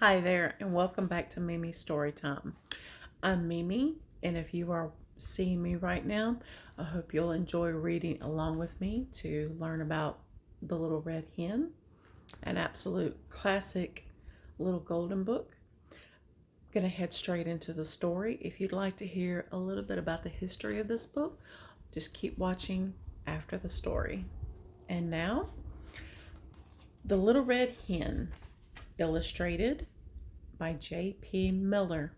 Hi there, and welcome back to Mimi's Storytime. I'm Mimi, and if you are seeing me right now, I hope you'll enjoy reading along with me to learn about the Little Red Hen, an absolute classic little golden book. I'm going to head straight into the story. If you'd like to hear a little bit about the history of this book, just keep watching after the story. And now, The Little Red Hen, illustrated by J.P. Miller.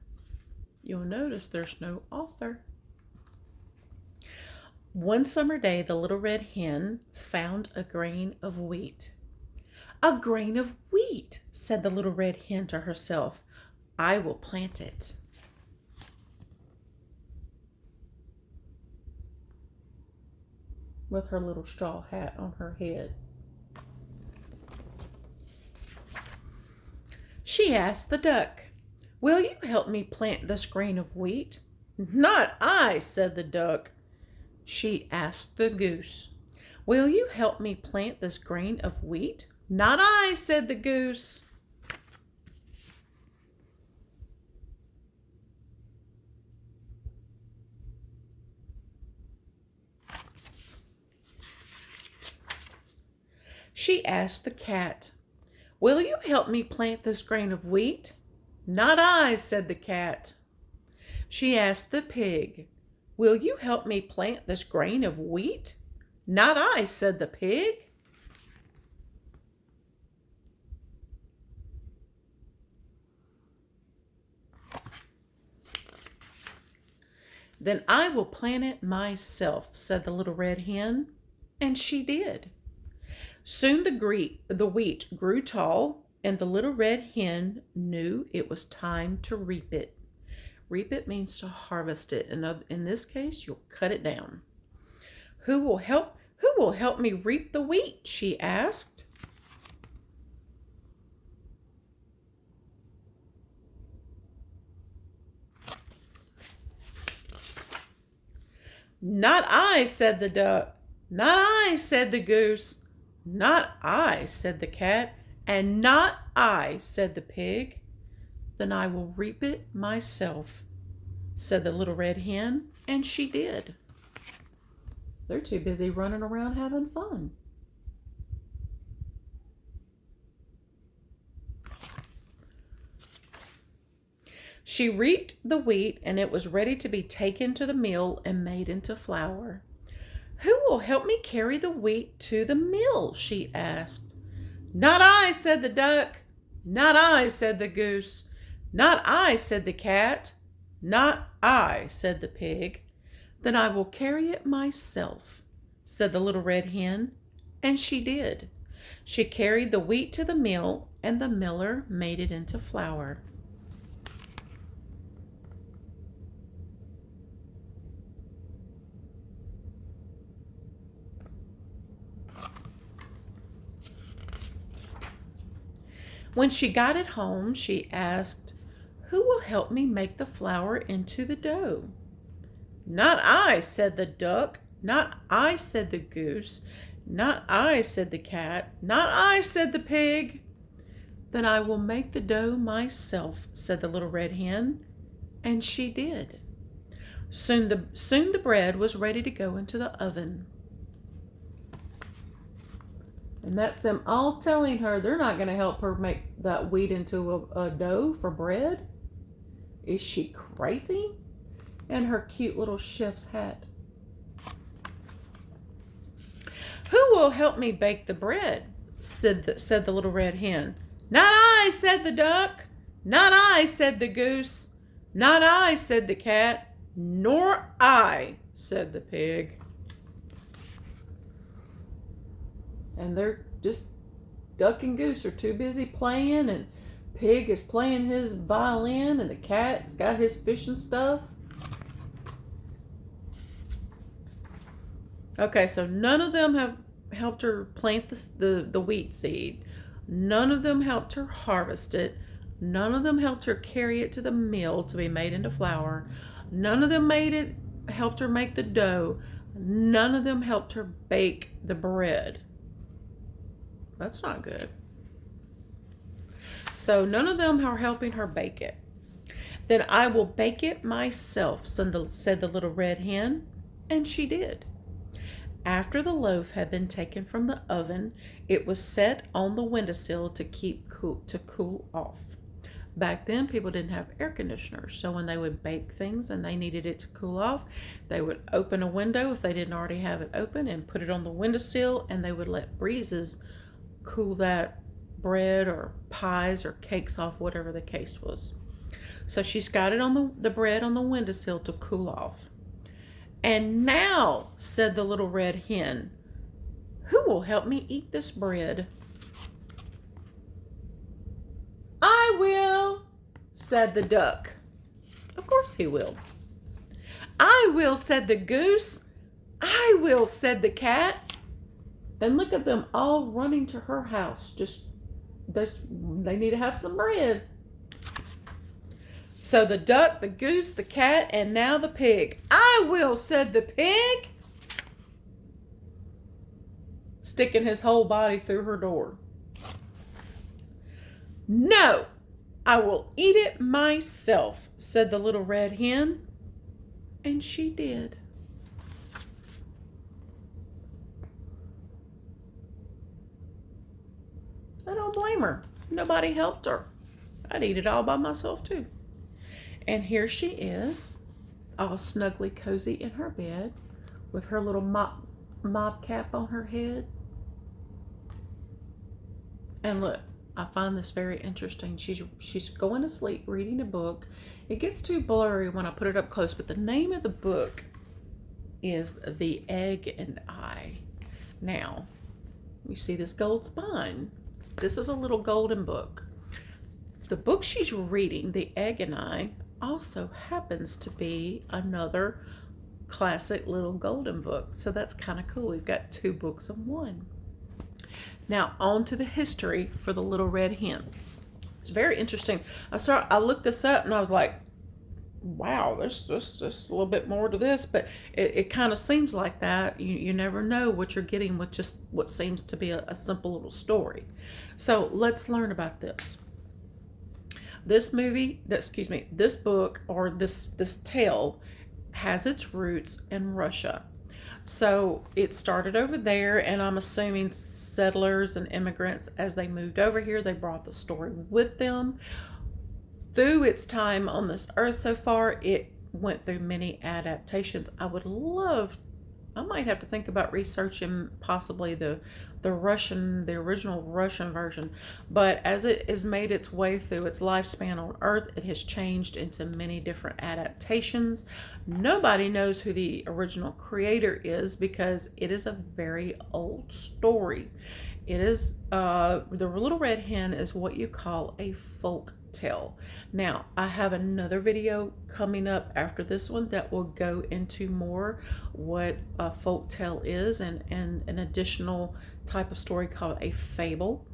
You'll notice there's no author. One summer day, the little red hen found a grain of wheat. A grain of wheat, said the little red hen to herself. I will plant it. With her little straw hat on her head. She asked the duck, will you help me plant this grain of wheat? Not I, said the duck. She asked the goose, will you help me plant this grain of wheat? Not I, said the goose. She asked the cat, will you help me plant this grain of wheat? Not I, said the cat. She asked the pig, will you help me plant this grain of wheat? Not I, said the pig. Then I will plant it myself, said the little red hen, and she did. Soon the wheat grew tall, and the little red hen knew it was time to reap it. Reap it means to harvest it, and in this case, you'll cut it down. Who will help me reap the wheat? She asked. Not I, said the duck. Not I, said the goose. Not I, said the cat. And not I, said the pig. Then I will reap it myself, said the little red hen, and she did. They're too busy running around having fun. She reaped the wheat, and it was ready to be taken to the mill and made into flour. Who will help me carry the wheat to the mill? She asked. Not I, said the duck. Not I, said the goose. Not I, said the cat. Not I, said the pig. Then I will carry it myself, said the little red hen, and she did. She carried the wheat to the mill, and the miller made it into flour. When she got it home, she asked, who will help me make the flour into the dough? Not I, said the duck. Not I, said the goose. Not I, said the cat. Not I, said the pig. Then I will make the dough myself, said the little red hen, and she did. Soon the bread was ready to go into the oven. And that's them all telling her they're not going to help her make that wheat into a dough for bread. Is she crazy? And her cute little chef's hat. Who will help me bake the bread? said the little red hen. Not I, said the duck. Not I, said the goose. Not I, said the cat. Nor I, said the pig. And they're just, duck and goose are too busy playing, and pig is playing his violin, and the cat's got his fishing stuff. Okay, so none of them have helped her plant the wheat seed. None of them helped her harvest it. None of them helped her carry it to the mill to be made into flour. None of them helped her make the dough. None of them helped her bake the bread. That's not good. So none of them are helping her bake it. Then I will bake it myself, said the little red hen, and she did. After the loaf had been taken from the oven, it was set on the windowsill to cool off. Back then, people didn't have air conditioners, so when they would bake things and they needed it to cool off, they would open a window if they didn't already have it open and put it on the windowsill, and they would let breezes cool that bread or pies or cakes off, whatever the case was. So she's got it on the bread on the windowsill to cool off. And now, said the little red hen, who will help me eat this bread? I will, said the duck. Of course he will. I will, said the goose. I will, said the cat. And look at them all running to her house. They need to have some bread. So the duck, the goose, the cat, and now the pig. I will, said the pig, sticking his whole body through her door. No, I will eat it myself, said the little red hen, and she did. I don't blame her. Nobody helped her. I'd eat it all by myself too. And here she is, all snugly cozy in her bed with her little mop cap on her head. And look, I find this very interesting. She's going to sleep reading a book. It gets too blurry when I put it up close, but the name of the book is The Egg and I. Now, you see this gold spine. This is a little golden book. The book she's reading, The Egg and I, also happens to be another classic little golden book. So that's kind of cool. We've got two books in one. Now on to the history for the little red hen. It's very interesting. I looked this up and I was like, wow, there's just a little bit more to this, but it kind of seems like that. You never know what you're getting with just what seems to be a simple little story. So let's learn about this. This book or this tale has its roots in Russia. So it started over there, and I'm assuming settlers and immigrants, as they moved over here, they brought the story with them. Through its time on this earth so far, it went through many adaptations. I might have to think about researching possibly the original Russian version. But as it has made its way through its lifespan on Earth, it has changed into many different adaptations. Nobody knows who the original creator is because it is a very old story. It is the Little Red Hen is what you call a folk tale. Now, I have another video coming up after this one that will go into more what a folk tale is and an additional type of story called a fable.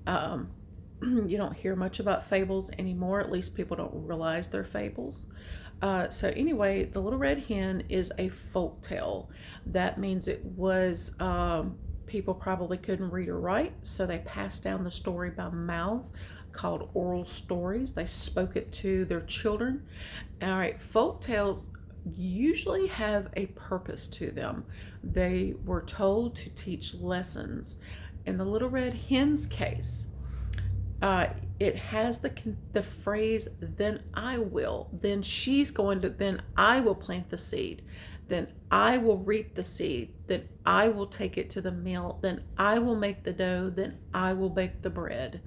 You don't hear much about fables anymore. At least people don't realize they're fables. So anyway, the Little Red Hen is a folk tale. That means it was people probably couldn't read or write, so they passed down the story by mouths, called oral stories. They spoke it to their children. All right, folk tales usually have a purpose to them. They were told to teach lessons. In the Little Red Hen's case, it has the phrase, then I will. Then she's going to, then I will plant the seed. Then I will reap the seed. Then I will take it to the mill. Then I will make the dough. Then I will bake the bread.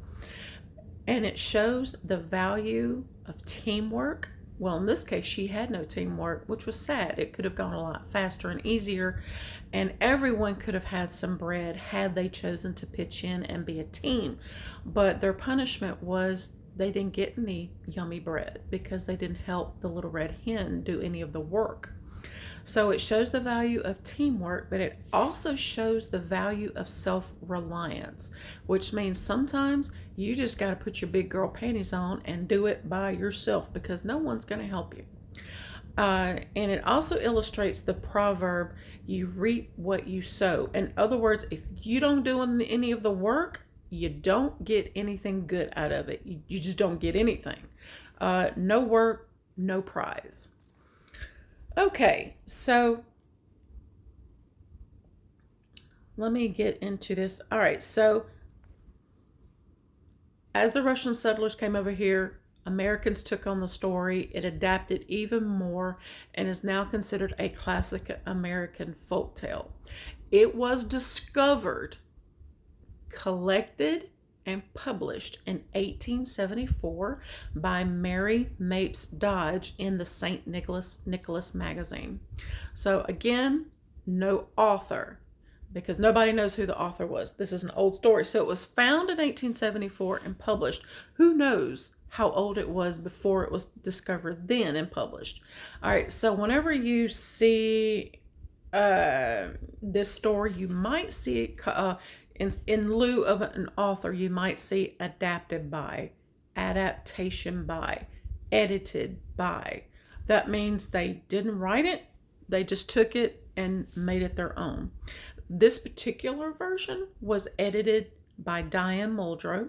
And it shows the value of teamwork. Well, in this case, she had no teamwork, which was sad. It could have gone a lot faster and easier, and everyone could have had some bread had they chosen to pitch in and be a team. But their punishment was they didn't get any yummy bread because they didn't help the Little Red Hen do any of the work. So it shows the value of teamwork, but it also shows the value of self-reliance, which means sometimes you just got to put your big girl panties on and do it by yourself because no one's going to help you. And it also illustrates the proverb, you reap what you sow. In other words, if you don't do any of the work, you don't get anything good out of it. You just don't get anything. No work, no prize. Okay, so let me get into this. All right, so as the Russian settlers came over here, Americans took on the story. It adapted even more and is now considered a classic American folktale. It was discovered, collected, and published in 1874 by Mary Mapes Dodge in the St. Nicholas magazine. So again, no author, because nobody knows who the author was. This is an old story. So it was found in 1874 and published. Who knows how old it was before it was discovered then and published. All right, so whenever you see this story, you might see it in lieu of an author, you might see adapted by, adaptation by, edited by. That means they didn't write it, they just took it and made it their own. This particular version was edited by Diane Muldrow.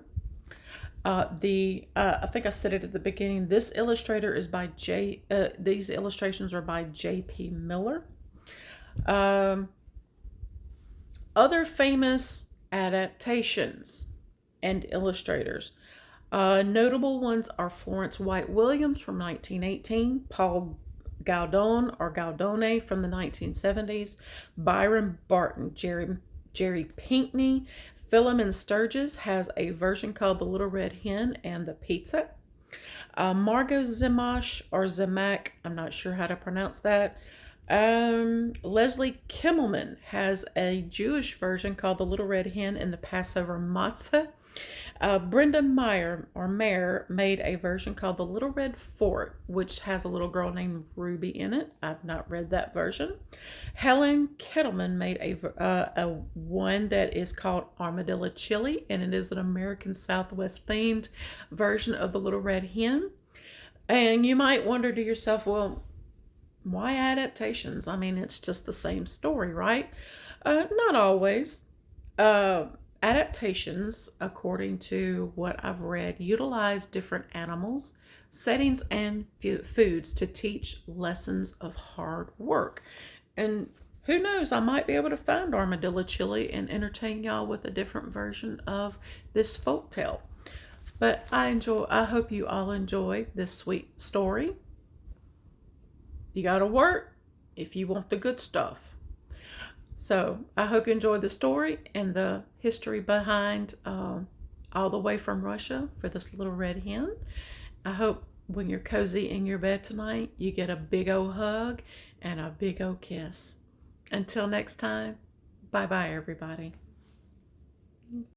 I think I said it at the beginning. This illustrator is by these illustrations are by J.P. Miller. Other famous adaptations and illustrators. Notable ones are Florence White Williams from 1918, Paul Gaudone from the 1970s, Byron Barton, Jerry Pinkney. Philemon Sturgis has a version called The Little Red Hen and the Pizza. Margot Zimash or Zimak, I'm not sure how to pronounce that. Leslie Kimmelman has a Jewish version called The Little Red Hen and the Passover Matzah. Brenda Mayer made a version called The Little Red Fort, which has a little girl named Ruby in it. I've not read that version. Helen Kettleman made a one that is called Armadillo Chili, and it is an American Southwest themed version of The Little Red Hen. And you might wonder to yourself, well, why adaptations? I mean, it's just the same story, right? Not always. Adaptations, according to what I've read, utilize different animals, settings, and foods to teach lessons of hard work. And who knows, I might be able to find Armadillo Chili and entertain y'all with a different version of this folktale. But I hope you all enjoy this sweet story. You gotta work if you want the good stuff. So I hope you enjoyed the story and the history behind all the way from Russia for this little red hen. I hope when you're cozy in your bed tonight, you get a big old hug and a big old kiss. Until next time, bye-bye everybody.